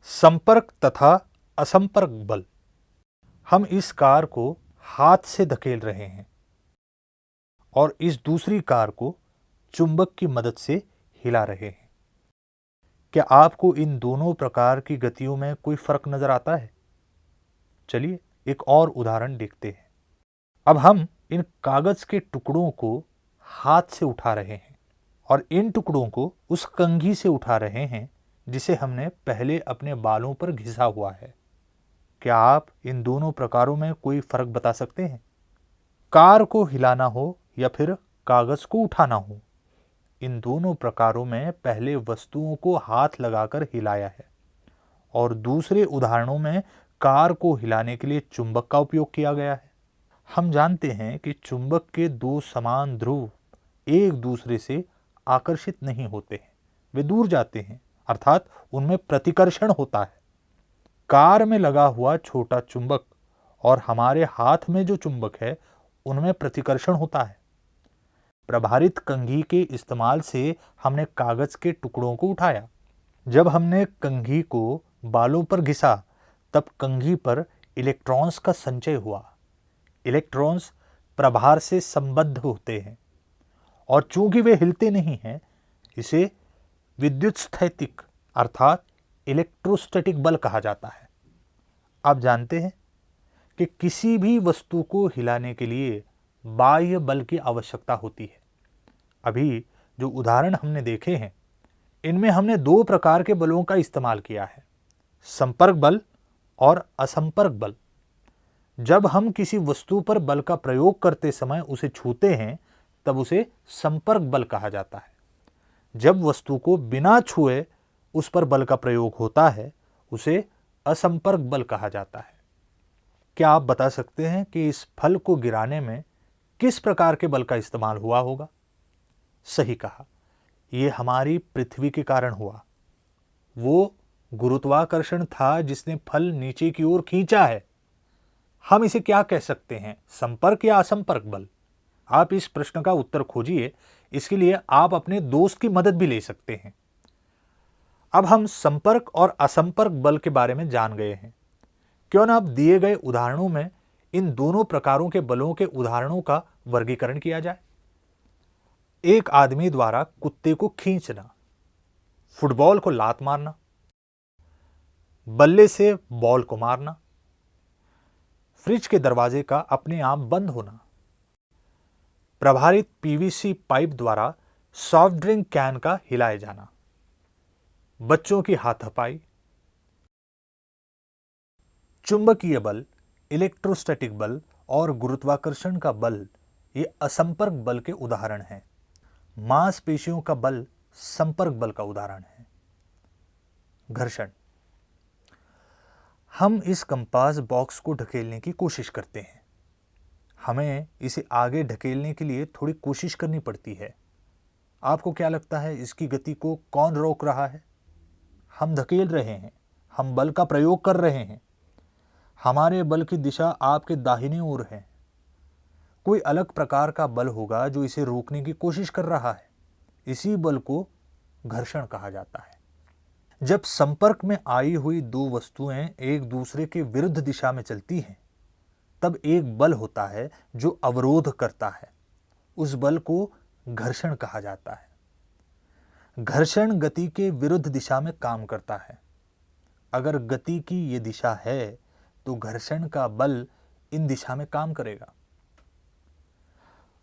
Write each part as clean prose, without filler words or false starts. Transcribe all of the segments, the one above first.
संपर्क तथा असंपर्क बल। हम इस कार को हाथ से धकेल रहे हैं और इस दूसरी कार को चुंबक की मदद से हिला रहे हैं। क्या आपको इन दोनों प्रकार की गतियों में कोई फर्क नजर आता है? चलिए एक और उदाहरण देखते हैं। अब हम इन कागज के टुकड़ों को हाथ से उठा रहे हैं और इन टुकड़ों को उस कंघी से उठा रहे हैं जिसे हमने पहले अपने बालों पर घिसा हुआ है। क्या आप इन दोनों प्रकारों में कोई फर्क बता सकते हैं? कार को हिलाना हो या फिर कागज को उठाना हो, इन दोनों प्रकारों में पहले वस्तुओं को हाथ लगाकर हिलाया है और दूसरे उदाहरणों में कार को हिलाने के लिए चुंबक का उपयोग किया गया है। हम जानते हैं कि चुंबक के दो समान ध्रुव एक दूसरे से आकर्षित नहीं होते हैं, वे दूर जाते हैं, अर्थात उनमें प्रतिकर्षण होता है। कार में लगा हुआ छोटा चुंबक और हमारे हाथ में जो चुंबक है उनमें प्रतिकर्षण होता है। प्रभारित कंघी के इस्तेमाल से हमने कागज के टुकड़ों को उठाया। जब हमने कंघी को बालों पर घिसा तब कंघी पर इलेक्ट्रॉन्स का संचय हुआ। इलेक्ट्रॉन्स प्रभार से संबद्ध होते हैं और चूंकि वे हिलते नहीं हैं, इसे विद्युतस्थैतिक अर्थात इलेक्ट्रोस्टैटिक बल कहा जाता है। आप जानते हैं कि किसी भी वस्तु को हिलाने के लिए बाह्य बल की आवश्यकता होती है। अभी जो उदाहरण हमने देखे हैं, इनमें हमने दो प्रकार के बलों का इस्तेमाल किया है, संपर्क बल और असंपर्क बल। जब हम किसी वस्तु पर बल का प्रयोग करते समय उसे छूते हैं तब उसे संपर्क बल कहा जाता है। जब वस्तु को बिना छुए उस पर बल का प्रयोग होता है उसे असंपर्क बल कहा जाता है। क्या आप बता सकते हैं कि इस फल को गिराने में किस प्रकार के बल का इस्तेमाल हुआ होगा? सही कहा, यह हमारी पृथ्वी के कारण हुआ। वो गुरुत्वाकर्षण था जिसने फल नीचे की ओर खींचा है। हम इसे क्या कह सकते हैं, संपर्क या असंपर्क बल? आप इस प्रश्न का उत्तर खोजिए। इसके लिए आप अपने दोस्त की मदद भी ले सकते हैं। अब हम संपर्क और असंपर्क बल के बारे में जान गए हैं। क्यों ना अब दिए गए उदाहरणों में इन दोनों प्रकारों के बलों के उदाहरणों का वर्गीकरण किया जाए। एक आदमी द्वारा कुत्ते को खींचना, फुटबॉल को लात मारना, बल्ले से बॉल को मारना, फ्रिज के दरवाजे का अपने आप बंद होना, प्रभारित पीवीसी पाइप द्वारा सॉफ्ट ड्रिंक कैन का हिलाए जाना, बच्चों की हाथापाई। चुंबकीय बल, इलेक्ट्रोस्टैटिक बल और गुरुत्वाकर्षण का बल ये असंपर्क बल के उदाहरण हैं। मांसपेशियों का बल संपर्क बल का उदाहरण है। घर्षण। हम इस कंपास बॉक्स को ढकेलने की कोशिश करते हैं। हमें इसे आगे ढकेलने के लिए थोड़ी कोशिश करनी पड़ती है। आपको क्या लगता है इसकी गति को कौन रोक रहा है? हम धकेल रहे हैं, हम बल का प्रयोग कर रहे हैं। हमारे बल की दिशा आपके दाहिने ओर है। कोई अलग प्रकार का बल होगा जो इसे रोकने की कोशिश कर रहा है। इसी बल को घर्षण कहा जाता है। जब संपर्क में आई हुई दो वस्तुएं एक दूसरे के विरुद्ध दिशा में चलती हैं, तब एक बल होता है जो अवरोध करता है। उस बल को घर्षण कहा जाता है। घर्षण गति के विरुद्ध दिशा में काम करता है। अगर गति की ये दिशा है तो घर्षण का बल इन दिशा में काम करेगा।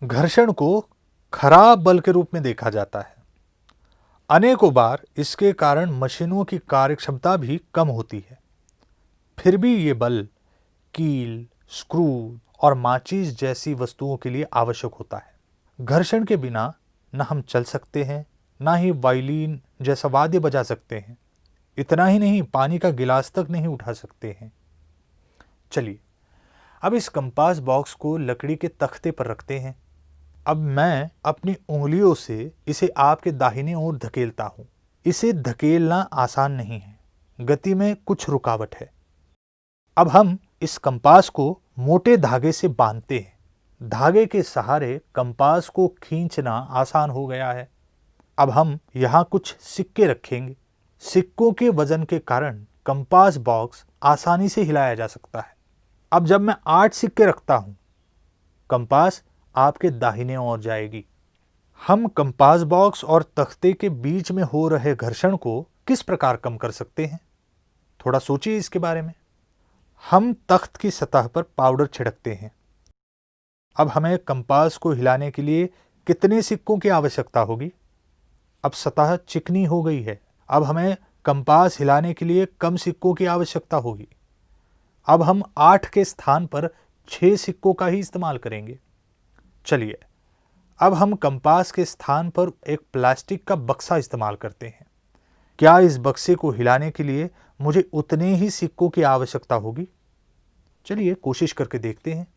घर्षण को खराब बल के रूप में देखा जाता है। अनेकों बार इसके कारण मशीनों की कार्यक्षमता भी कम होती है। फिर भी ये बल कील, स्क्रू और माचिस जैसी वस्तुओं के लिए आवश्यक होता है। घर्षण के बिना न हम चल सकते हैं, ना ही वायलिन जैसा वाद्य बजा सकते हैं। इतना ही नहीं, पानी का गिलास तक नहीं उठा सकते हैं। चलिए अब इस कंपास बॉक्स को लकड़ी के तख्ते पर रखते हैं। अब मैं अपनी उंगलियों से इसे आपके दाहिने ओर धकेलता हूं। इसे धकेलना आसान नहीं है, गति में कुछ रुकावट है। अब हम इस कंपास को मोटे धागे से बांधते हैं। धागे के सहारे कंपास को खींचना आसान हो गया है। अब हम यहाँ कुछ सिक्के रखेंगे। सिक्कों के वजन के कारण कंपास बॉक्स आसानी से हिलाया जा सकता है। अब जब मैं 8 सिक्के रखता हूं, कंपास आपके दाहिने ओर जाएगी। हम कंपास बॉक्स और तख्ते के बीच में हो रहे घर्षण को किस प्रकार कम कर सकते हैं? थोड़ा सोचिए इसके बारे में। हम तख्त की सतह पर पाउडर छिड़कते हैं। अब हमें कंपास को हिलाने के लिए कितने सिक्कों की आवश्यकता होगी? अब सतह चिकनी हो गई है। अब हमें कंपास हिलाने के लिए कम सिक्कों की आवश्यकता होगी। अब हम 8 के स्थान पर 6 सिक्कों का ही इस्तेमाल करेंगे। चलिए, अब हम कंपास के स्थान पर एक प्लास्टिक का बक्सा इस्तेमाल करते हैं। क्या इस बक्से को हिलाने के लिए मुझे उतने ही सिक्कों की आवश्यकता होगी? चलिए कोशिश करके देखते हैं।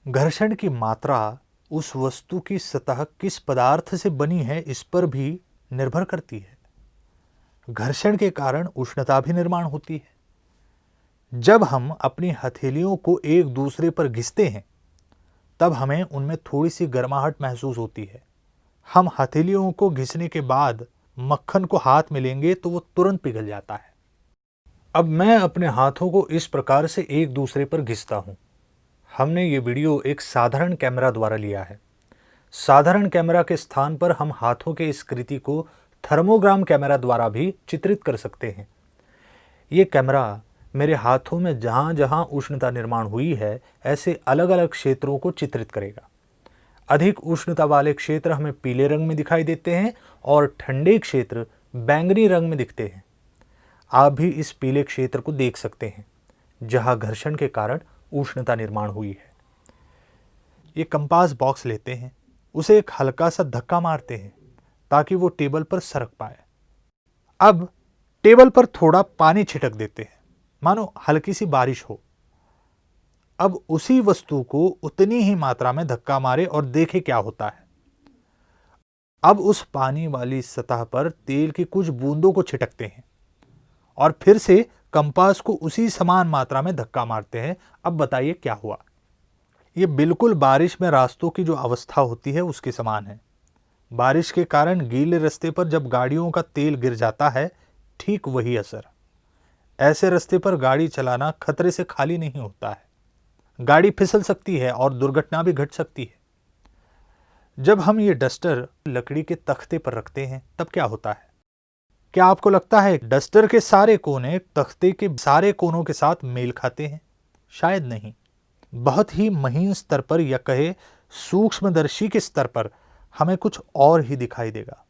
घर्षण की मात्रा उस वस्तु की सतह किस पदार्थ से बनी है इस पर भी निर्भर करती है। घर्षण के कारण उष्णता भी निर्माण होती है। जब हम अपनी हथेलियों को एक दूसरे पर घिसते हैं, तब हमें उनमें थोड़ी सी गर्माहट महसूस होती है। हम हथेलियों को घिसने के बाद मक्खन को हाथ में लेंगे तो वो तुरंत पिघल जाता है। अब मैं अपने हाथों को इस प्रकार से एक दूसरे पर घिसता हूं। हमने ये वीडियो एक साधारण कैमरा द्वारा लिया है। साधारण कैमरा के स्थान पर हम हाथों के इस कृति को थर्मोग्राम कैमरा द्वारा भी चित्रित कर सकते हैं। ये कैमरा मेरे हाथों में जहां जहां उष्णता निर्माण हुई है, ऐसे अलग अलग क्षेत्रों को चित्रित करेगा। अधिक उष्णता वाले क्षेत्र हमें पीले रंग में दिखाई देते हैं और ठंडे क्षेत्र बैंगनी रंग में दिखते हैं। आप भी इस पीले क्षेत्र को देख सकते हैं जहां घर्षण के कारण उष्णता निर्माण हुई है। ये कंपास बॉक्स लेते हैं, उसे एक हल्का सा धक्का मारते हैं ताकि वो टेबल पर सरक पाए। अब टेबल पर थोड़ा पानी छिटक देते हैं, मानो हल्की सी बारिश हो। अब उसी वस्तु को उतनी ही मात्रा में धक्का मारे और देखे क्या होता है। अब उस पानी वाली सतह पर तेल की कुछ बूंदों को छिटकते हैं और फिर से कंपास को उसी समान मात्रा में धक्का मारते हैं। अब बताइए क्या हुआ? यह बिल्कुल बारिश में रास्तों की जो अवस्था होती है उसके समान है। बारिश के कारण गीले रास्ते पर जब गाड़ियों का तेल गिर जाता है, ठीक वही असर। ऐसे रास्ते पर गाड़ी चलाना खतरे से खाली नहीं होता है। गाड़ी फिसल सकती है और दुर्घटना भी घट सकती है। जब हम ये डस्टर लकड़ी के तख्ते पर रखते हैं तब क्या होता है? क्या आपको लगता है डस्टर के सारे कोने तख्ते के सारे कोनों के साथ मेल खाते हैं? शायद नहीं। बहुत ही महीन स्तर पर या कहे सूक्ष्मदर्शी के स्तर पर हमें कुछ और ही दिखाई देगा।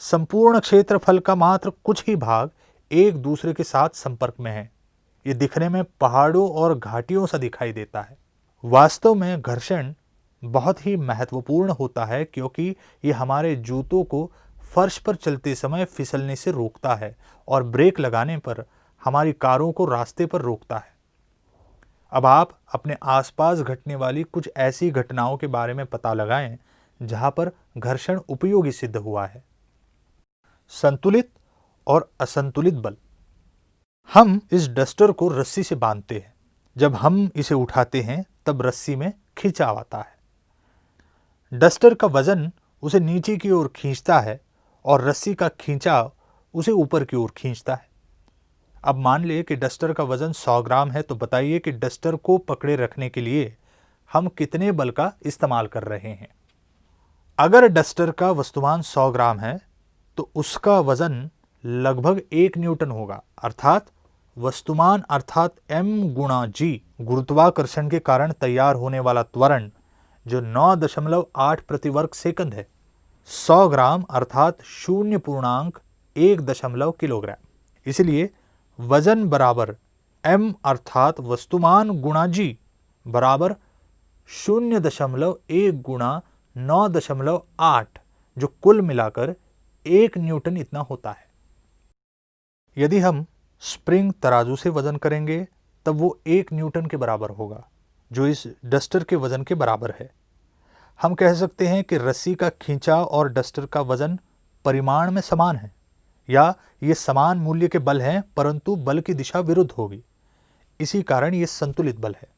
संपूर्ण क्षेत्रफल का मात्र कुछ ही भाग एक दूसरे के साथ संपर्क में है। ये दिखने में पहाड़ों और घाटियों सा दिखाई देता है। वास्तव में घर्षण बहुत ही महत्वपूर्ण होता है क्योंकि ये हमारे जूतों को फर्श पर चलते समय फिसलने से रोकता है और ब्रेक लगाने पर हमारी कारों को रास्ते पर रोकता है। अब आप अपने आसपास घटने वाली कुछ ऐसी घटनाओं के बारे में पता लगाएं जहां पर घर्षण उपयोगी सिद्ध हुआ है। संतुलित और असंतुलित बल। हम इस डस्टर को रस्सी से बांधते हैं। जब हम इसे उठाते हैं तब रस्सी में खिंचाव आता है। डस्टर का वजन उसे नीचे की ओर खींचता है और रस्सी का खींचाव उसे ऊपर की ओर खींचता है। अब मान ले कि डस्टर का वजन 100 ग्राम है, तो बताइए कि डस्टर को पकड़े रखने के लिए हम कितने बल का इस्तेमाल कर रहे हैं। अगर डस्टर का वस्तुमान 100 ग्राम है तो उसका वजन लगभग 1 न्यूटन होगा, अर्थात वस्तुमान अर्थात m गुणा g गुरुत्वाकर्षण के कारण तैयार होने वाला त्वरण जो 9.8 प्रति वर्ग सेकंड है, 100 ग्राम अर्थात 0.1 किलोग्राम। इसलिए वजन बराबर m अर्थात वस्तुमान गुणा g बराबर 0.1 गुणा 9.8 जो कुल मिलाकर 1 न्यूटन इतना होता है। यदि हम स्प्रिंग तराजू से वजन करेंगे तब वो 1 न्यूटन के बराबर होगा, जो इस डस्टर के वजन के बराबर है। हम कह सकते हैं कि रस्सी का खींचाव और डस्टर का वजन परिमाण में समान है, या ये समान मूल्य के बल हैं परंतु बल की दिशा विरुद्ध होगी। इसी कारण ये संतुलित बल है।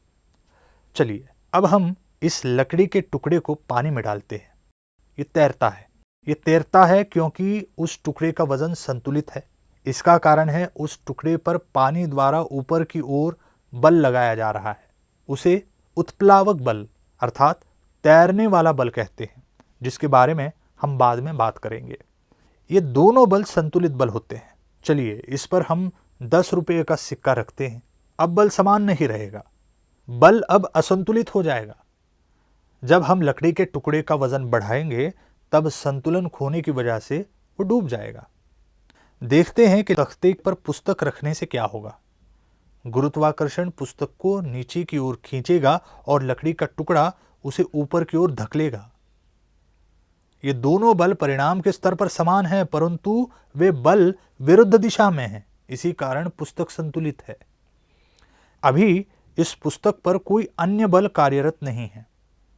चलिए अब हम इस लकड़ी के टुकड़े को पानी में डालते हैं। ये तैरता है। ये तैरता है क्योंकि उस टुकड़े का वजन संतुलित है। इसका कारण है उस टुकड़े पर पानी द्वारा ऊपर की ओर बल लगाया जा रहा है। उसे उत्प्लावक बल अर्थात तैरने वाला बल कहते हैं, जिसके बारे में हम बाद में बात करेंगे। ये दोनों बल संतुलित बल होते हैं। चलिए इस पर हम 10 रुपये का सिक्का रखते हैं। अब बल समान नहीं रहेगा, बल अब असंतुलित हो जाएगा। जब हम लकड़ी के टुकड़े का वजन बढ़ाएंगे तब संतुलन खोने की वजह से वो डूब जाएगा। देखते हैं कि तख्ते पर पुस्तक रखने से क्या होगा। गुरुत्वाकर्षण पुस्तक को नीचे की ओर खींचेगा और लकड़ी का टुकड़ा उसे ऊपर की ओर धकेलेगा। ये दोनों बल परिणाम के स्तर पर समान हैं, परंतु वे बल विरुद्ध दिशा में हैं। इसी कारण पुस्तक संतुलित है। अभी इस पुस्तक पर कोई अन्य बल कार्यरत नहीं है।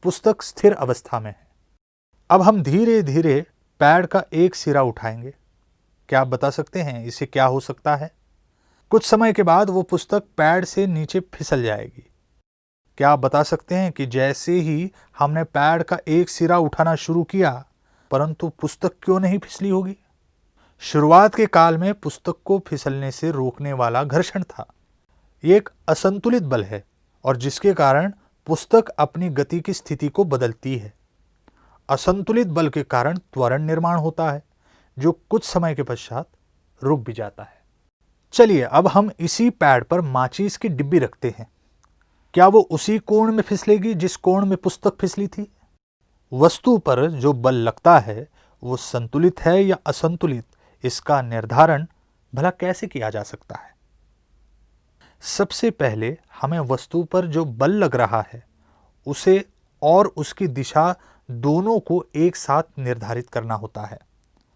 पुस्तक स्थिर अवस्था में है। अब हम धीरे धीरे पैड का एक सिरा उठाएंगे। क्या आप बता सकते हैं इससे क्या हो सकता है? कुछ समय के बाद वो पुस्तक पैड से नीचे फिसल जाएगी। क्या आप बता सकते हैं कि जैसे ही हमने पैड का एक सिरा उठाना शुरू किया, परंतु पुस्तक क्यों नहीं फिसली होगी? शुरुआत के काल में पुस्तक को फिसलने से रोकने वाला घर्षण था। ये एक असंतुलित बल है और जिसके कारण पुस्तक अपनी गति की स्थिति को बदलती है। असंतुलित बल के कारण त्वरण निर्माण होता है, जो कुछ समय के पश्चात रुक भी जाता है। चलिए अब हम इसी पैड पर माचिस की डिब्बी रखते हैं। क्या वो उसी कोण में फिसलेगी जिस कोण में पुस्तक फिसली थी? वस्तु पर जो बल लगता है वो संतुलित है या असंतुलित, इसका निर्धारण भला कैसे किया जा सकता है? सबसे पहले हमें वस्तु पर जो बल लग रहा है उसे और उसकी दिशा दोनों को एक साथ निर्धारित करना होता है।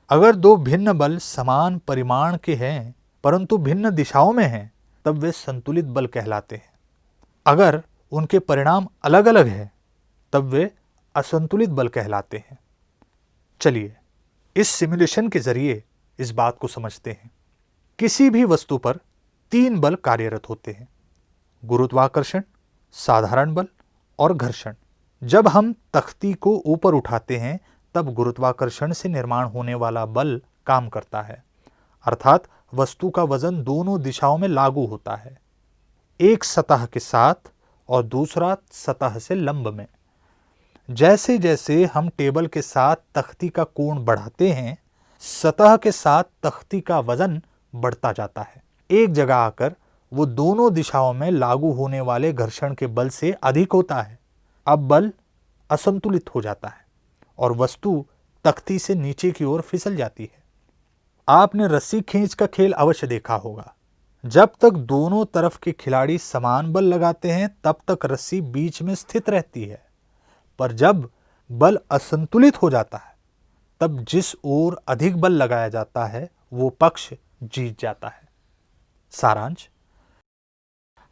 अगर दो भिन्न बल समान परिमाण के हैं परंतु भिन्न दिशाओं में हैं, तब वे संतुलित बल कहलाते हैं। अगर उनके परिणाम अलग अलग हैं, तब वे असंतुलित बल कहलाते हैं। चलिए इस सिमुलेशन के जरिए इस बात को समझते हैं। किसी भी वस्तु पर 3 बल कार्यरत होते हैं: गुरुत्वाकर्षण, साधारण बल और घर्षण। जब हम तख्ती को ऊपर उठाते हैं तब गुरुत्वाकर्षण से निर्माण होने वाला बल काम करता है, अर्थात वस्तु का वजन दोनों दिशाओं में लागू होता है, एक सतह के साथ और दूसरा सतह से लंब में। जैसे जैसे हम टेबल के साथ तख्ती का कोण बढ़ाते हैं, सतह के साथ तख्ती का वजन बढ़ता जाता है। एक जगह आकर वो दोनों दिशाओं में लागू होने वाले घर्षण के बल से अधिक होता है। अब बल असंतुलित हो जाता है और वस्तु तख्ती से नीचे की ओर फिसल जाती है। आपने रस्सी खींच का खेल अवश्य देखा होगा। जब तक दोनों तरफ के खिलाड़ी समान बल लगाते हैं तब तक रस्सी बीच में स्थित रहती है, पर जब बल असंतुलित हो जाता है तब जिस ओर अधिक बल लगाया जाता है वो पक्ष जीत जाता है। सारांश: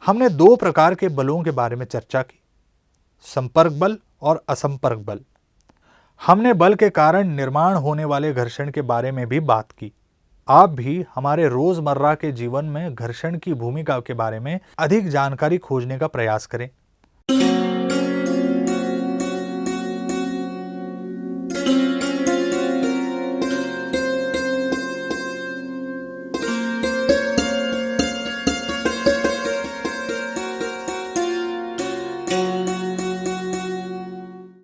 हमने 2 प्रकार के बलों के बारे में चर्चा की, संपर्क बल और असंपर्क बल। हमने बल के कारण निर्माण होने वाले घर्षण के बारे में भी बात की। आप भी हमारे रोजमर्रा के जीवन में घर्षण की भूमिका के बारे में अधिक जानकारी खोजने का प्रयास करें।